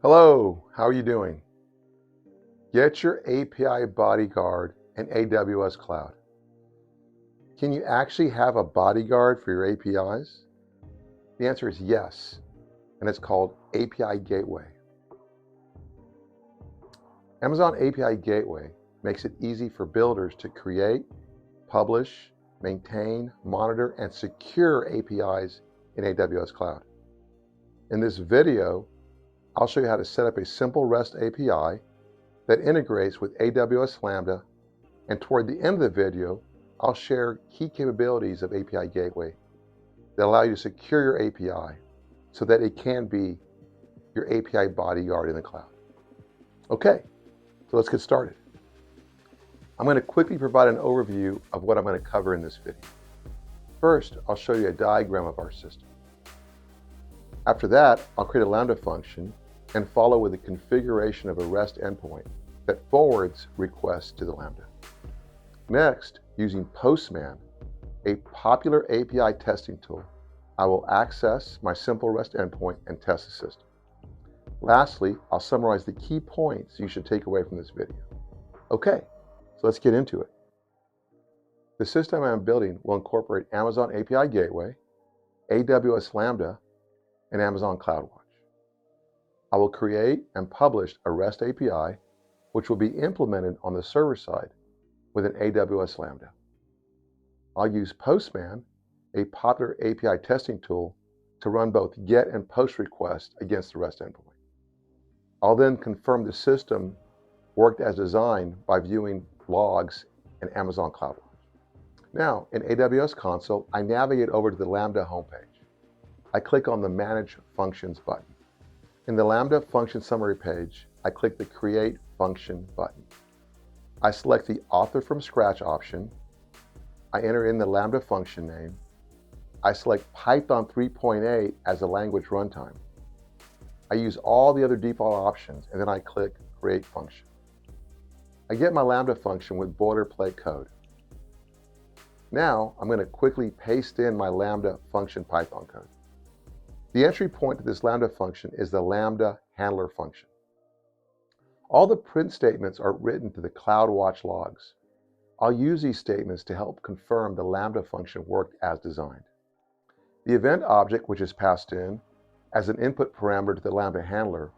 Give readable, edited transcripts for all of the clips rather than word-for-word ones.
Hello, how are you doing? Get your API Bodyguard in AWS Cloud. Can you actually have a bodyguard for your APIs? The answer is yes, and it's called API Gateway. Amazon API Gateway makes it easy for builders to create, publish, maintain, monitor, and secure APIs in AWS Cloud. In this video, I'll show you how to set up a simple REST API that integrates with AWS Lambda, and toward the end of the video, I'll share key capabilities of API Gateway that allow you to secure your API so that it can be your API bodyguard in the cloud. Okay, so let's get started. I'm going to quickly provide an overview of what I'm going to cover in this video. First, I'll show you a diagram of our system. After that, I'll create a Lambda function and follow with the configuration of a REST endpoint that forwards requests to the Lambda. Next, using Postman, a popular API testing tool, I will access my simple REST endpoint and test the system. Lastly, I'll summarize the key points you should take away from this video. Okay, so let's get into it. The system I'm building will incorporate Amazon API Gateway, AWS Lambda, and Amazon CloudWatch. I will create and publish a REST API, which will be implemented on the server side with an AWS Lambda. I'll use Postman, a popular API testing tool, to run both GET and POST requests against the REST endpoint. I'll then confirm the system worked as designed by viewing logs in Amazon CloudWatch. Now, in AWS Console, I navigate over to the Lambda homepage. I click on the Manage Functions button. In the Lambda function summary page, I click the Create Function button. I select the Author from Scratch option. I enter in the Lambda function name. I select Python 3.8 as a language runtime. I use all the other default options, and then I click Create Function. I get my Lambda function with boilerplate code. Now, I'm going to quickly paste in my Lambda function Python code. The entry point to this Lambda function is the Lambda handler function. All the print statements are written to the CloudWatch logs. I'll use these statements to help confirm the Lambda function worked as designed. The event object, which is passed in as an input parameter to the Lambda handler,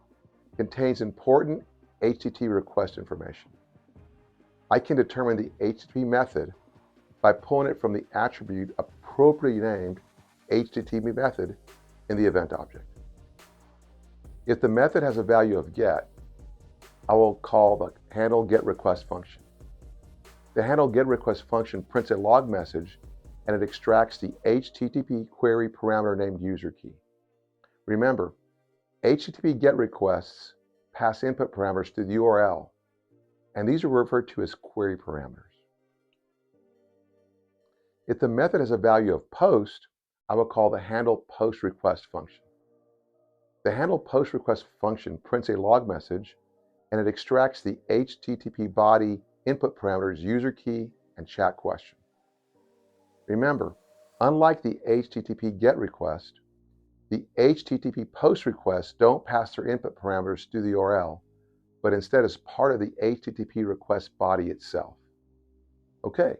contains important HTTP request information. I can determine the HTTP method by pulling it from the attribute appropriately named HTTP method in the event object. If the method has a value of GET, I will call the handle get request function. The handle get request function prints a log message and it extracts the HTTP query parameter named user key. Remember, HTTP GET requests pass input parameters to the URL, and these are referred to as query parameters. If the method has a value of POST, I will call the handle post request function. The handle post request function prints a log message and it extracts the HTTP body input parameters user key and chat question. Remember, unlike the HTTP GET request, the HTTP POST requests don't pass their input parameters through the URL, but instead is part of the HTTP request body itself. Okay,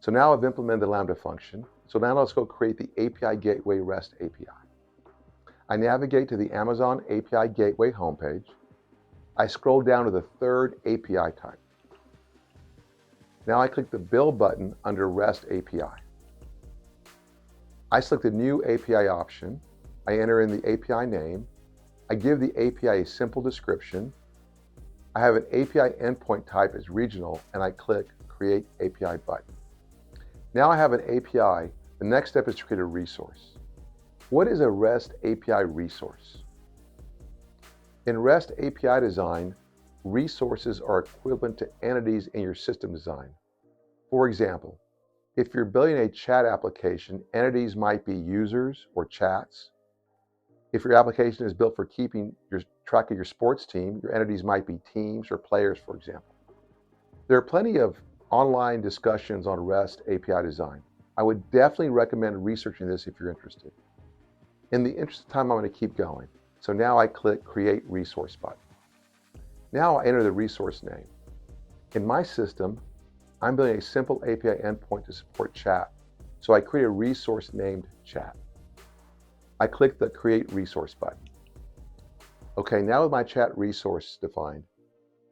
so now I've implemented the Lambda function. So now let's go create the API Gateway REST API. I navigate to the Amazon API Gateway homepage. I scroll down to the third API type. Now I click the Build button under REST API. I select the new API option. I enter in the API name. I give the API a simple description. I have an API endpoint type as regional, and I click Create API button. Now I have an API. The next step is to create a resource. What is a REST API resource? In REST API design, resources are equivalent to entities in your system design. For example, if you're building a chat application, entities might be users or chats. If your application is built for keeping track of your sports team, your entities might be teams or players, for example. There are plenty of online discussions on REST API design. I would definitely recommend researching this if you're interested. In the interest of time, I'm going to keep going. So now I click Create Resource button. Now I enter the resource name. In my system, I'm building a simple API endpoint to support chat, so I create a resource named Chat. I click the Create Resource button. Okay, now with my chat resource defined,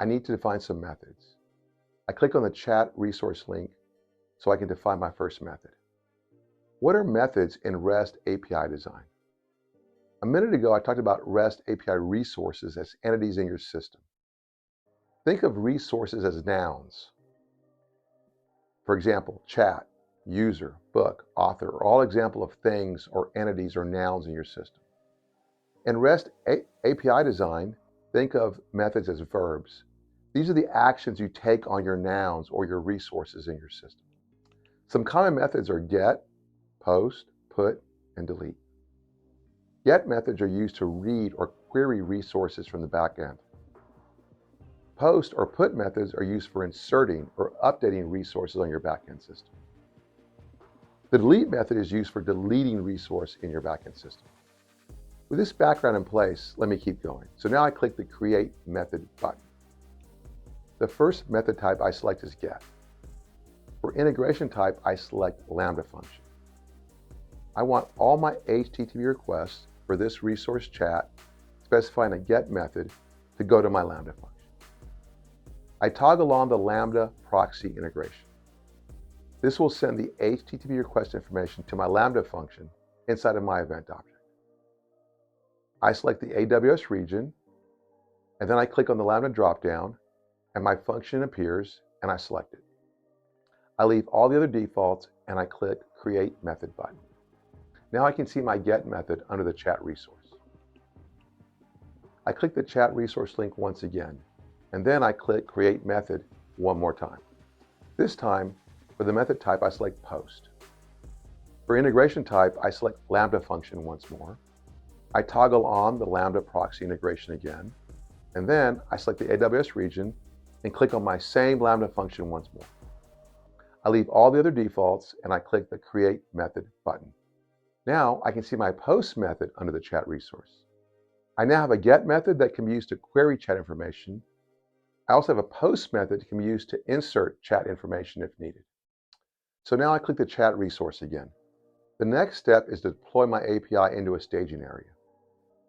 I need to define some methods. I click on the chat resource link so I can define my first method. What are methods in REST API design? A minute ago, I talked about REST API resources as entities in your system. Think of resources as nouns. For example, chat, user, book, author are all examples of things or entities or nouns in your system. In REST API design, think of methods as verbs. These are the actions you take on your nouns or your resources in your system. Some common methods are get, post, put, and delete. Get methods are used to read or query resources from the back end. Post or put methods are used for inserting or updating resources on your backend system. The delete method is used for deleting resource in your backend system. With this background in place, let me keep going. So now I click the Create Method button. The first method type I select is get. For integration type, I select Lambda function. I want all my HTTP requests for this resource chat, specifying a get method, to go to my Lambda function. I toggle on the Lambda proxy integration. This will send the HTTP request information to my Lambda function inside of my event object. I select the AWS region, and then I click on the Lambda dropdown, and my function appears, and I select it. I leave all the other defaults, and I click Create Method button. Now I can see my get method under the chat resource. I click the chat resource link once again, and then I click Create Method one more time. This time, for the method type, I select Post. For integration type, I select Lambda function once more. I toggle on the Lambda proxy integration again, and then I select the AWS region and click on my same Lambda function once more. I leave all the other defaults and I click the Create Method button. Now I can see my Post method under the chat resource. I now have a get method that can be used to query chat information. I also have a post method that can be used to insert chat information if needed. So now I click the chat resource again. The next step is to deploy my API into a staging area.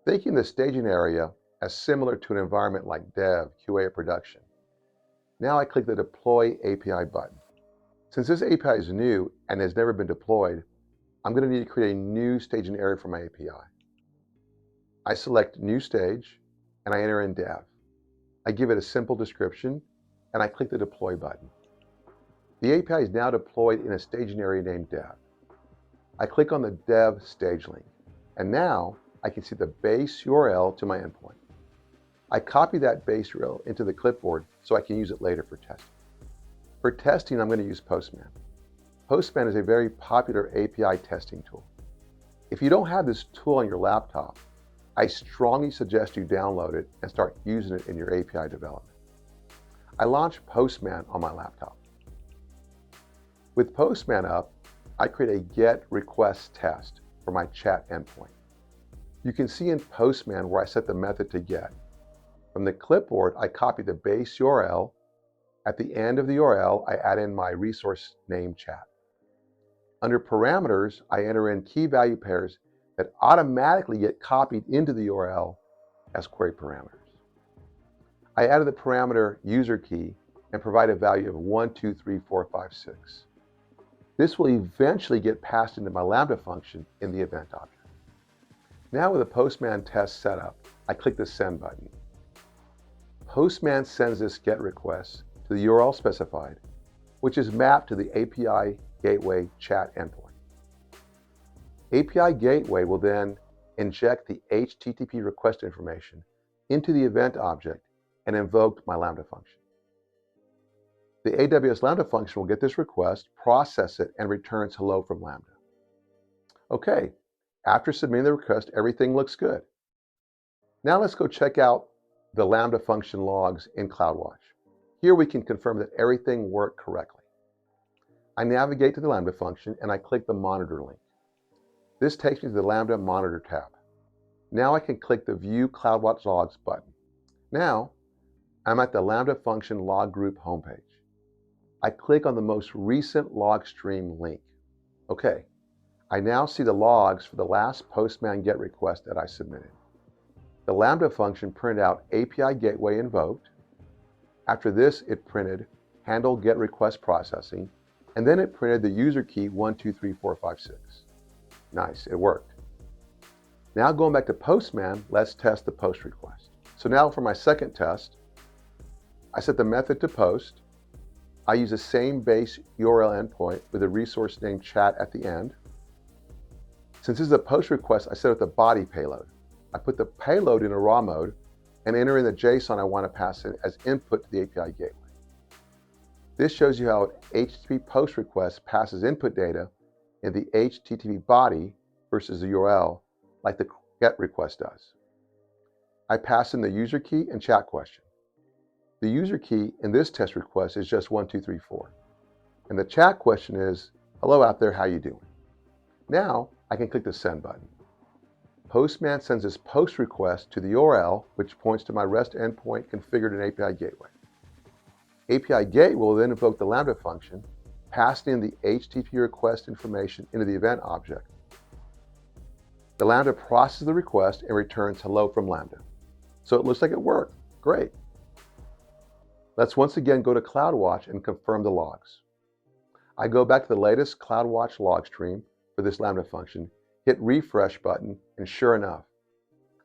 Thinking the staging area as similar to an environment like dev, QA, or production. Now I click the Deploy API button. Since this API is new and has never been deployed, I'm going to need to create a new staging area for my API. I select New Stage and I enter in dev. I give it a simple description and I click the Deploy button. The API is now deployed in a staging area named dev. I click on the dev stage link, and now I can see the base URL to my endpoint. I copy that base URL into the clipboard so I can use it later for testing. For testing, I'm going to use Postman. Postman is a very popular API testing tool. If you don't have this tool on your laptop, I strongly suggest you download it and start using it in your API development. I launched Postman on my laptop. With Postman up, I create a GET request test for my chat endpoint. You can see in Postman where I set the method to get. From the clipboard, I copy the base URL. At the end of the URL, I add in my resource name chat. Under parameters, I enter in key value pairs that automatically get copied into the URL as query parameters. I added the parameter user key and provide a value of 1, 2, 3, 4, 5, 6. This will eventually get passed into my Lambda function in the event object. Now with the Postman test set up, I click the Send button. Postman sends this GET request to the URL specified, which is mapped to the API Gateway chat endpoint. API Gateway will then inject the HTTP request information into the event object and invoke my Lambda function. The AWS Lambda function will get this request, process it, and returns hello from Lambda. Okay, after submitting the request, everything looks good. Now let's go check out the Lambda function logs in CloudWatch. Here we can confirm that everything worked correctly. I navigate to the Lambda function and I click the Monitor link. This takes me to the Lambda Monitor tab. Now I can click the View CloudWatch Logs button. Now, I'm at the Lambda function log group homepage. I click on the most recent log stream link. Okay, I now see the logs for the last Postman GET request that I submitted. The Lambda function printed out API Gateway invoked. After this, it printed handle GET request processing, and then it printed the user key 123456. Nice, it worked. Now going back to Postman, let's test the post request. So now for my second test, I set the method to post. I use the same base URL endpoint with a resource named chat at the end. Since this is a post request, I set up the body payload. I put the payload in a raw mode and enter in the JSON I want to pass in as input to the API gateway. This shows you how an HTTP post request passes input data in the HTTP body versus the URL like the GET request does. I pass in the user key and chat question. The user key in this test request is just 1234. And the chat question is, hello out there, how you doing? Now I can click the send button. Postman sends this post request to the URL, which points to my REST endpoint configured in API Gateway. API Gateway will then invoke the Lambda function, passing in the HTTP request information into the event object. The Lambda processes the request and returns hello from Lambda. So it looks like it worked. Great. Let's once again go to CloudWatch and confirm the logs. I go back to the latest CloudWatch log stream for this Lambda function, hit refresh button, and sure enough,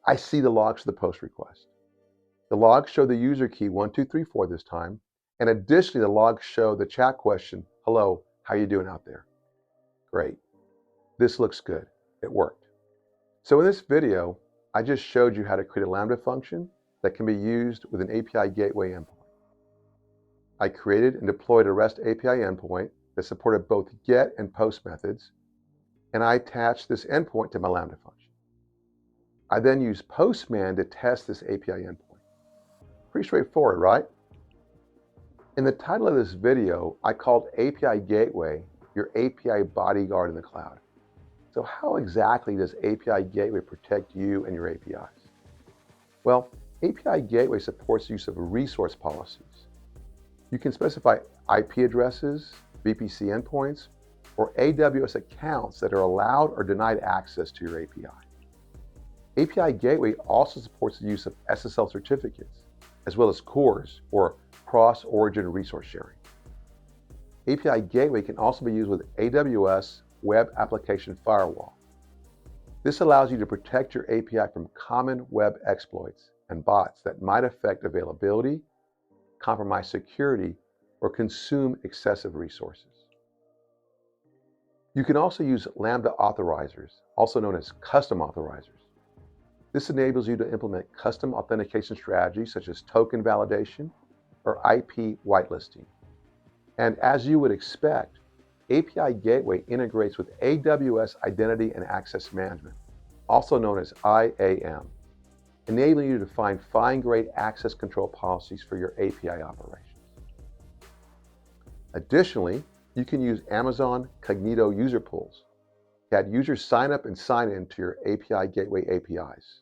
I see the logs for the post request. The logs show the user key 1234 this time, and additionally the logs show the chat question, hello, how you doing out there? Great. This looks good. It worked. So in this video, I just showed you how to create a Lambda function that can be used with an API Gateway endpoint. I created and deployed a REST API endpoint that supported both GET and POST methods, and I attached this endpoint to my Lambda function. I then used Postman to test this API endpoint. Pretty straightforward, right? In the title of this video, I called API Gateway your API bodyguard in the cloud. So how exactly does API Gateway protect you and your APIs? Well, API Gateway supports the use of resource policies. You can specify IP addresses, VPC endpoints, or AWS accounts that are allowed or denied access to your API. API Gateway also supports the use of SSL certificates, as well as CORS, or cross-origin resource sharing. API Gateway can also be used with AWS Web Application Firewall. This allows you to protect your API from common web exploits and bots that might affect availability, compromise security, or consume excessive resources. You can also use Lambda authorizers, also known as custom authorizers. This enables you to implement custom authentication strategies such as token validation or IP whitelisting. And as you would expect, API Gateway integrates with AWS Identity and Access Management, also known as IAM, enabling you to define fine-grained access control policies for your API operations. Additionally, you can use Amazon Cognito user pools to add users sign up and sign in to your API Gateway APIs.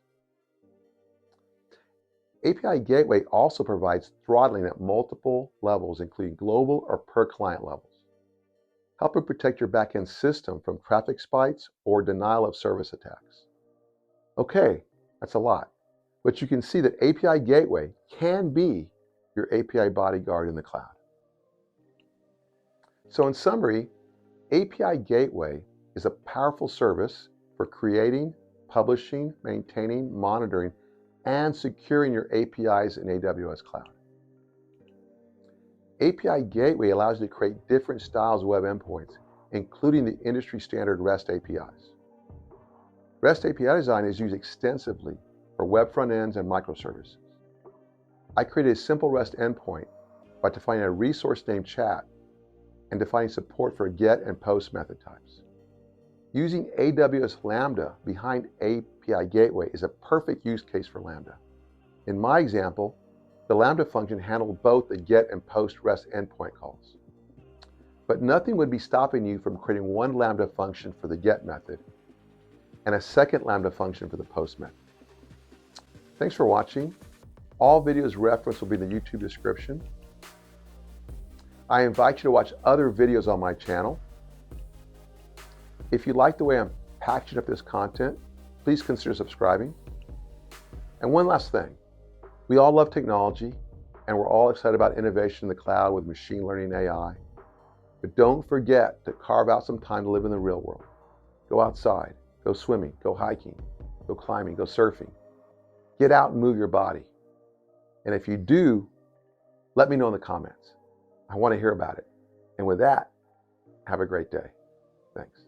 API Gateway also provides throttling at multiple levels, including global or per client levels, helping protect your backend system from traffic spikes or denial of service attacks. Okay, that's a lot, but you can see that API Gateway can be your API bodyguard in the cloud. So in summary, API Gateway is a powerful service for creating, publishing, maintaining, monitoring, and securing your APIs in AWS Cloud. API Gateway allows you to create different styles of web endpoints, including the industry standard REST APIs. REST API design is used extensively for web front ends and microservices. I created a simple REST endpoint by defining a resource named chat and defining support for GET and POST method types. Using AWS Lambda behind API Gateway is a perfect use case for Lambda. In my example, the Lambda function handled both the GET and POST REST endpoint calls. But nothing would be stopping you from creating one Lambda function for the GET method and a second Lambda function for the POST method. Thanks for watching. All videos referenced will be in the YouTube description. I invite you to watch other videos on my channel. If you like the way I'm packaging up this content, please consider subscribing. And one last thing, we all love technology and we're all excited about innovation in the cloud with machine learning and AI. But don't forget to carve out some time to live in the real world. Go outside, go swimming, go hiking, go climbing, go surfing. Get out and move your body. And if you do, let me know in the comments. I want to hear about it. And with that, have a great day. Thanks.